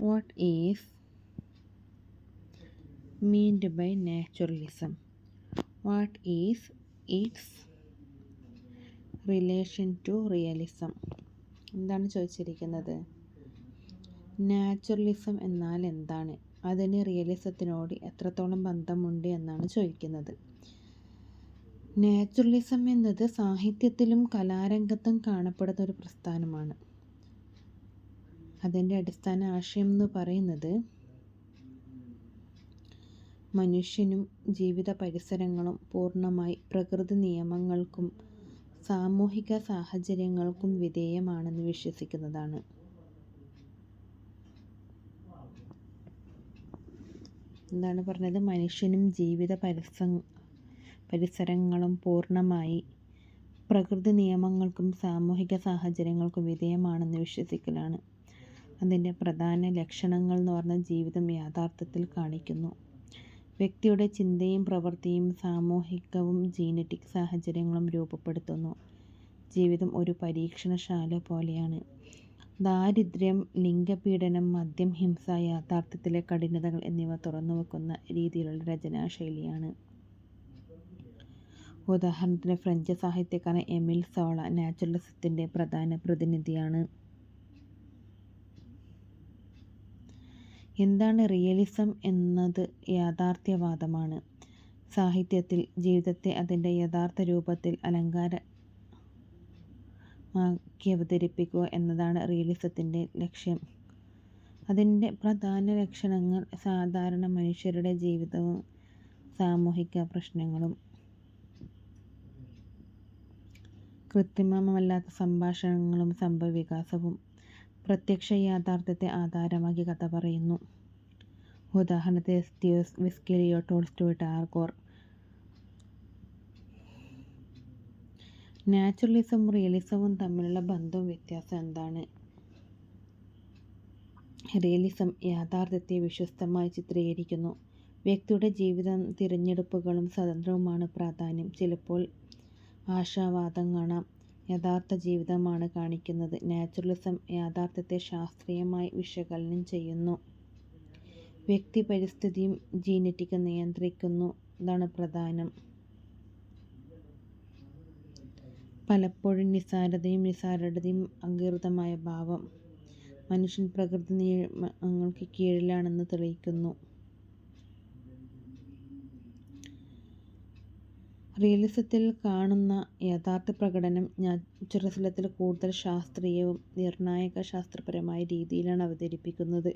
What is meant by naturalism? What is its relation to realism? എന്താണ് ചോദിച്ചിരിക്കുന്നത്? Naturalism എന്നാൽ എന്താണ്? അതിന് റിയലിസത്തിനോട് എത്രത്തോളം ബന്ധമുണ്ട് എന്നാണ് ചോദിക്കുന്നത്. നാച്ചുറലിസം എന്നത് സാഹിത്യത്തിലും കലാരംഗത്തും കാണപ്പെടുന്ന ഒരു പ്രസ്ഥാനമാണ്. അതിൻ്റെ അടിസ്ഥാന ആശയം എന്ന് പറയുന്നത് മനുഷ്യനും ജീവിത പരിസരങ്ങളും പൂർണ്ണമായി പ്രകൃതി നിയമങ്ങൾക്കും സാമൂഹിക സാഹചര്യങ്ങൾക്കും വിധേയമാണെന്ന് വിശ്വസിക്കുന്നതാണ്. എന്താണ് പറഞ്ഞത്? മനുഷ്യനും ജീവിത പരിസരങ്ങളും പൂർണ്ണമായി പ്രകൃതി നിയമങ്ങൾക്കും സാമൂഹിക സാഹചര്യങ്ങൾക്കും വിധേയമാണെന്ന് വിശ്വസിക്കലാണ്. അതിൻ്റെ പ്രധാന ലക്ഷണങ്ങൾ എന്ന് പറഞ്ഞാൽ ജീവിതം യാഥാർത്ഥ്യത്തിൽ കാണിക്കുന്നു. വ്യക്തിയുടെ ചിന്തയും പ്രവൃത്തിയും സാമൂഹികവും ജീനറ്റിക് സാഹചര്യങ്ങളും രൂപപ്പെടുത്തുന്നു. ജീവിതം ഒരു പരീക്ഷണശാല പോലെയാണ്. ദാരിദ്ര്യം, ലിംഗപീഡനം, മദ്യം, ഹിംസ, യാഥാർത്ഥ്യത്തിലെ കഠിനതകൾ എന്നിവ തുറന്നുവെക്കുന്ന രീതിയിലുള്ള രചനാശൈലിയാണ്. ഉദാഹരണത്തിന് ഫ്രഞ്ച് സാഹിത്യകാരൻ എമിൽ സോള നാച്ചുറലിസത്തിൻ്റെ പ്രധാന പ്രതിനിധിയാണ്. എന്താണ് റിയലിസം എന്നത്? യാഥാർത്ഥ്യവാദമാണ്. സാഹിത്യത്തിൽ ജീവിതത്തെ അതിൻ്റെ യഥാർത്ഥ രൂപത്തിൽ അലങ്കാരമാക്കി അവതരിപ്പിക്കുക എന്നതാണ് റിയലിസത്തിൻ്റെ ലക്ഷ്യം. അതിൻ്റെ പ്രധാന ലക്ഷണങ്ങൾ സാധാരണ മനുഷ്യരുടെ ജീവിതവും സാമൂഹിക പ്രശ്നങ്ങളും, കൃത്രിമമല്ലാത്ത സംഭാഷണങ്ങളും സംഭവവികാസവും, പ്രത്യക്ഷ യാഥാർത്ഥ്യത്തെ ആധാരമാക്കി കഥ പറയുന്നു. ഉദാഹരണത്തിന് ദോസ്റ്റോയെവ്സ്കി, ടോൾസ്റ്റോയ്, ടാഗോർ. നാച്ചുറലിസവും റിയലിസവും തമ്മിലുള്ള ബന്ധവും വ്യത്യാസം എന്താണ്? റിയലിസം യാഥാർത്ഥ്യത്തെ വിശ്വസ്തമായി ചിത്രീകരിക്കുന്നു. വ്യക്തിയുടെ ജീവിതം, തിരഞ്ഞെടുപ്പുകളും സ്വതന്ത്രവുമാണ് പ്രാധാന്യം. ചിലപ്പോൾ ആശാവാദം കാണാം. യഥാർത്ഥ ജീവിതമാണ് കാണിക്കുന്നത്. നാച്ചുറലിസം യാഥാർത്ഥ്യത്തെ ശാസ്ത്രീയമായി വിശകലനം ചെയ്യുന്നു. വ്യക്തി പരിസ്ഥിതിയും ജീനറ്റിക് നിയന്ത്രിക്കുന്നു. ഇതാണ് പ്രധാനം. പലപ്പോഴും നിസ്സാരതയും അംഗീകൃതമായ ഭാവം മനുഷ്യൻ പ്രകൃതി നിയമങ്ങൾക്ക് കീഴിലാണെന്ന് തെളിയിക്കുന്നു. റിയലിസത്തിൽ കാണുന്ന യഥാർത്ഥ പ്രകടനം നാച്ചുറലിസത്തിൽ കൂടുതൽ ശാസ്ത്രീയവും നിർണായക ശാസ്ത്രപരമായ രീതിയിലാണ് അവതരിപ്പിക്കുന്നത്.